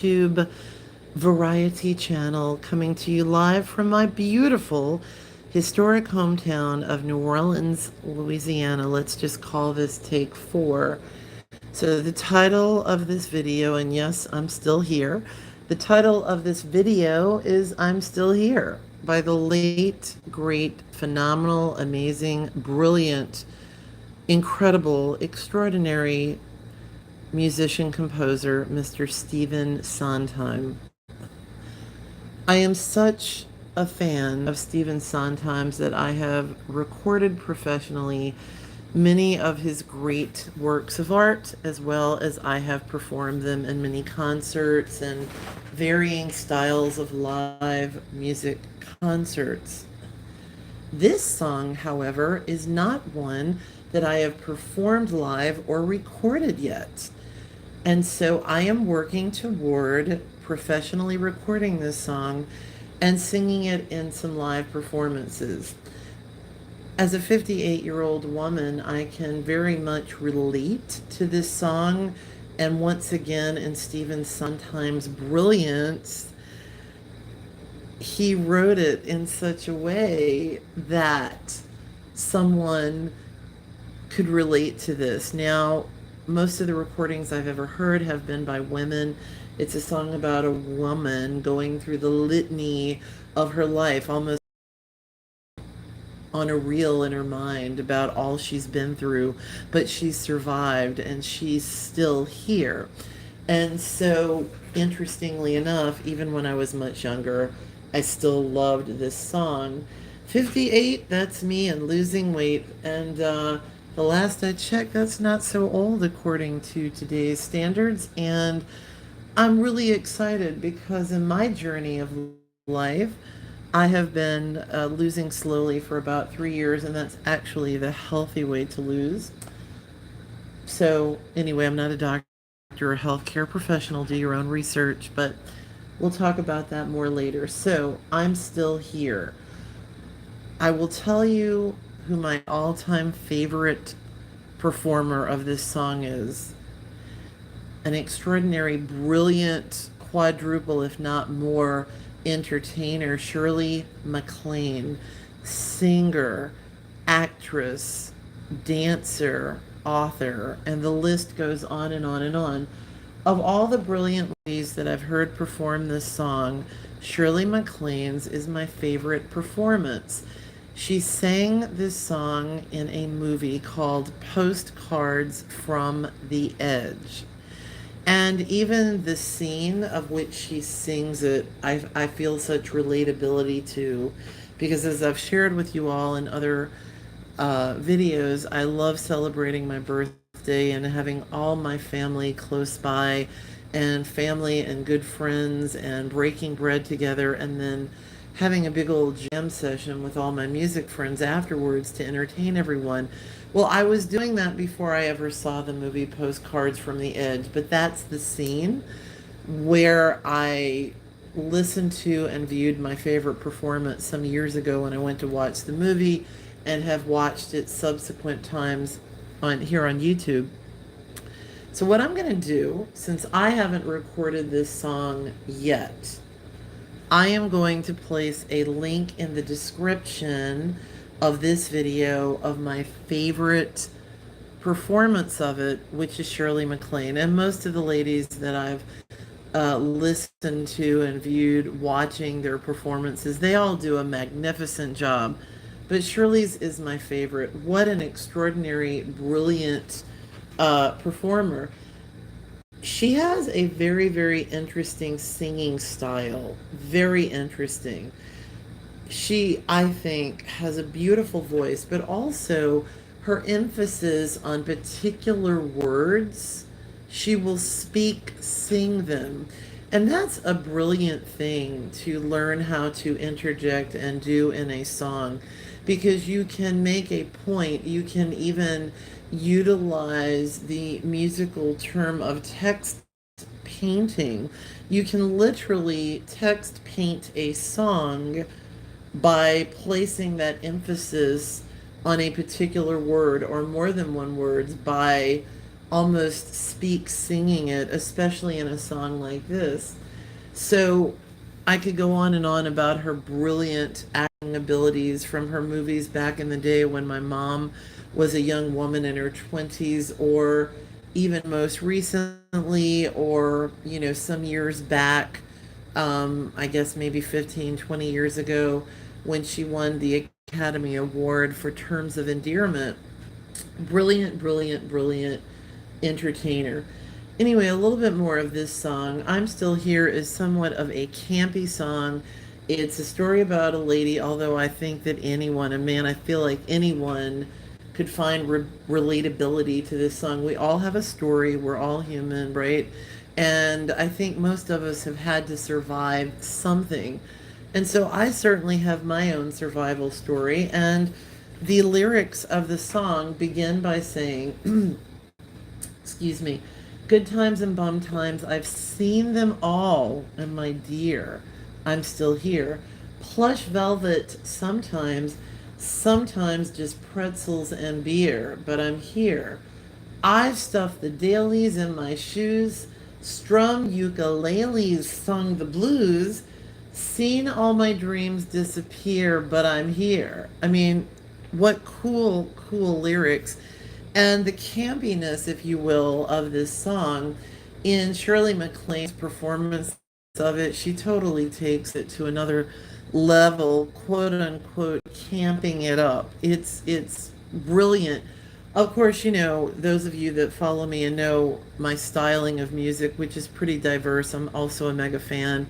YouTube variety channel, coming to you live from my beautiful historic hometown of New Orleans, Louisiana. Let's just call this take 4. So the title of this video, and yes, I'm still here. The title of this video is I'm Still Here, by the late, great, phenomenal, amazing, brilliant, incredible, extraordinary musician composer, Mr. Stephen Sondheim. I am such a fan of Stephen Sondheim's that I have recorded professionally many of his great works of art, as well as I have performed them in many concerts and varying styles of live music concerts. This song, however, is not one that I have performed live or recorded yet. And so I am working toward professionally recording this song and singing it in some live performances. As a 58-year-old woman, I can very much relate to this song. And once again, in Stephen Sondheim's brilliance, he wrote it in such a way that someone could relate to this. Now, most of the recordings I've ever heard have been by women. It's a song about a woman going through the litany of her life, almost on a reel in her mind about all she's been through, but she's survived and she's still here. And so, interestingly enough, even when I was much younger, I still loved this song. 58, that's me, and losing weight. And the last I checked, that's not so old according to today's standards. And I'm really excited because in my journey of life, I have been losing slowly for about 3 years, and that's actually the healthy way to lose. So anyway, I'm not a doctor or a healthcare professional. Do your own research, but we'll talk about that more later. So I'm still here. I will tell you who my all-time favorite performer of this song is. An extraordinary, brilliant, quadruple, if not more, entertainer, Shirley Maclaine, singer, actress, dancer, author, and the list goes on and on and on. Of all the brilliant ladies that I've heard perform this song, Shirley Maclaine's is my favorite performance. She sang this song in a movie called Postcards from the Edge. And even the scene of which she sings it, I feel such relatability to, because as I've shared with you all in other videos, I love celebrating my birthday and having all my family close by, and family and good friends, and breaking bread together, and then having a big old jam session with all my music friends afterwards to entertain everyone. Well, I was doing that before I ever saw the movie Postcards from the Edge, but that's the scene where I listened to and viewed my favorite performance some years ago when I went to watch the movie, and have watched it subsequent times here on YouTube. So what I'm going to do, since I haven't recorded this song yet, I am going to place a link in the description of this video of my favorite performance of it, which is Shirley Maclaine. And most of the ladies that I've listened to and viewed watching their performances, they all do a magnificent job. But Shirley's is my favorite. What an extraordinary, brilliant performer. She has a very, very interesting singing style. Very interesting. She, I think, has a beautiful voice, but also her emphasis on particular words. She will sing them. And that's a brilliant thing to learn how to interject and do in a song, because you can make a point. You can even utilize the musical term of text painting. You can literally text paint a song by placing that emphasis on a particular word, or more than one word, by almost speak singing it, especially in a song like this. So I could go on about her brilliant acting abilities from her movies back in the day when my mom was a young woman in her 20s, or even most recently, or, some years back, I guess maybe 15, 20 years ago, when she won the Academy Award for Terms of Endearment. Brilliant, brilliant, brilliant entertainer. Anyway, a little bit more of this song. I'm Still Here is somewhat of a campy song. It's a story about a lady, although I think that anyone, and man, I feel like anyone could find relatability to this song. We all have a story. We're all human, right? And I think most of us have had to survive something. And so I certainly have my own survival story. And the lyrics of the song begin by saying, excuse me, good times and bum times, I've seen them all, and my dear, I'm still here. Plush velvet sometimes, sometimes just pretzels and beer, but I'm here. I've stuffed the dailies in my shoes, strummed ukuleles, sung the blues, seen all my dreams disappear, but I'm here. I mean, what cool, cool lyrics. And the campiness, if you will, of this song, in Shirley Maclaine's performance of it, she totally takes it to another level, quote unquote, camping it up. It's brilliant. Of course, those of you that follow me and know my styling of music, which is pretty diverse. I'm also a mega fan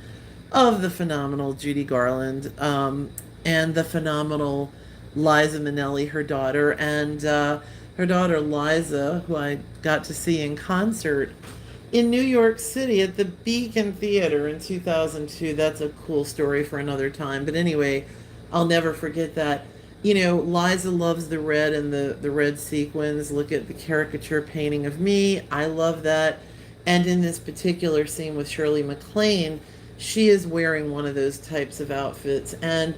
of the phenomenal Judy Garland, and the phenomenal Liza Minnelli, her daughter, and her daughter Liza, who I got to see in concert in New York City at the Beacon Theater in 2002. That's a cool story for another time. But anyway, I'll never forget that. Liza loves the red and the red sequins. Look at the caricature painting of me. I love that. And in this particular scene with Shirley Maclaine, she is wearing one of those types of outfits. And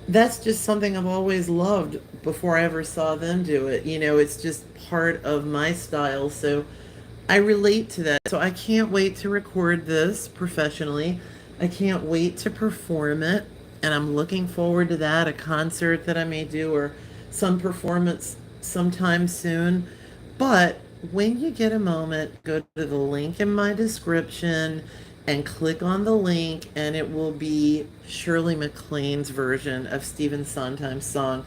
that's just something I've always loved before I ever saw them do it. It's just part of my style. So I relate to that. So I can't wait to record this professionally. I can't wait to perform it. And I'm looking forward to that, a concert that I may do, or some performance sometime soon. But when you get a moment, go to the link in my description and click on the link, and it will be Shirley Maclaine's version of Stephen Sondheim's song.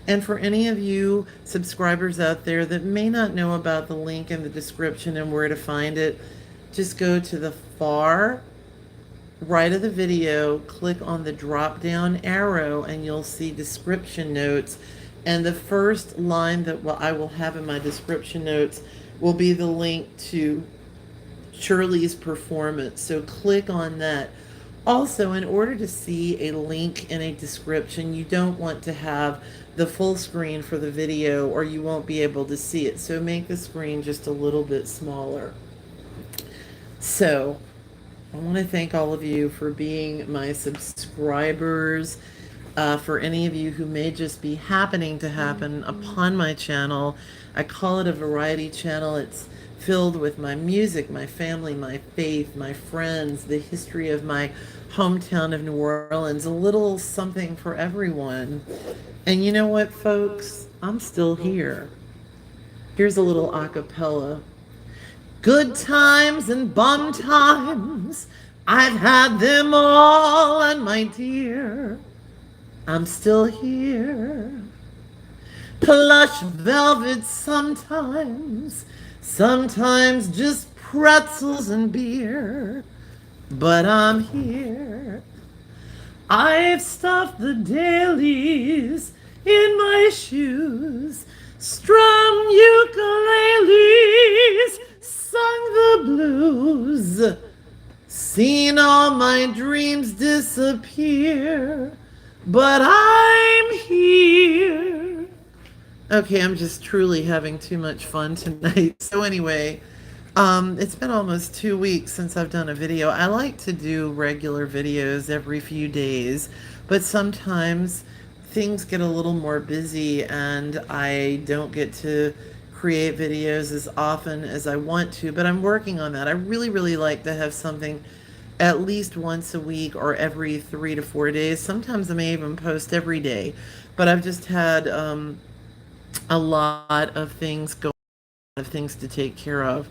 And for any of you subscribers out there that may not know about the link in the description and where to find it, just go to the far right of the video, click on the drop down arrow, and you'll see description notes. And the first line that I will have in my description notes will be the link to Shirley's performance. So click on that. Also, in order to see a link in a description, you don't want to have the full screen for the video, or you won't be able to see it. So make the screen just a little bit smaller. So I want to thank all of you for being my subscribers. For any of you who may just be happening to happen upon my channel, I call it a variety channel. It's filled with my music, my family, my faith, my friends, the history of my hometown of New Orleans, a little something for everyone. And you know what, folks? I'm still here. Here's a little a cappella. Good times and bum times, I've had them all, and my dear, I'm still here. Plush velvet sometimes, sometimes just pretzels and beer, but I'm here. I've stuffed the dailies in my shoes, strummed ukuleles, sung the blues, seen all my dreams disappear, but I'm here. Okay, I'm just truly having too much fun tonight. So anyway, it's been almost 2 weeks since I've done a video. I like to do regular videos every few days, but sometimes things get a little more busy and I don't get to create videos as often as I want to, but I'm working on that. I really, really like to have something at least once a week or every 3 to 4 days. Sometimes I may even post every day, but I've just had a lot of things going, of things to take care of.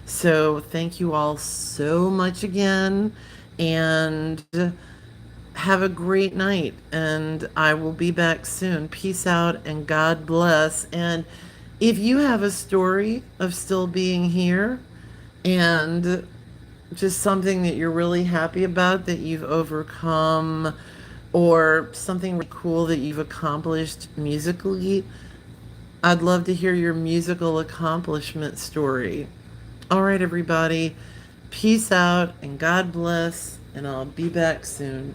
So thank you all so much again, and have a great night. And I will be back soon. Peace out and God bless. And if you have a story of still being here and just something that you're really happy about that you've overcome, or something really cool that you've accomplished musically, I'd love to hear your musical accomplishment story. All right, everybody. Peace out and God bless, and I'll be back soon.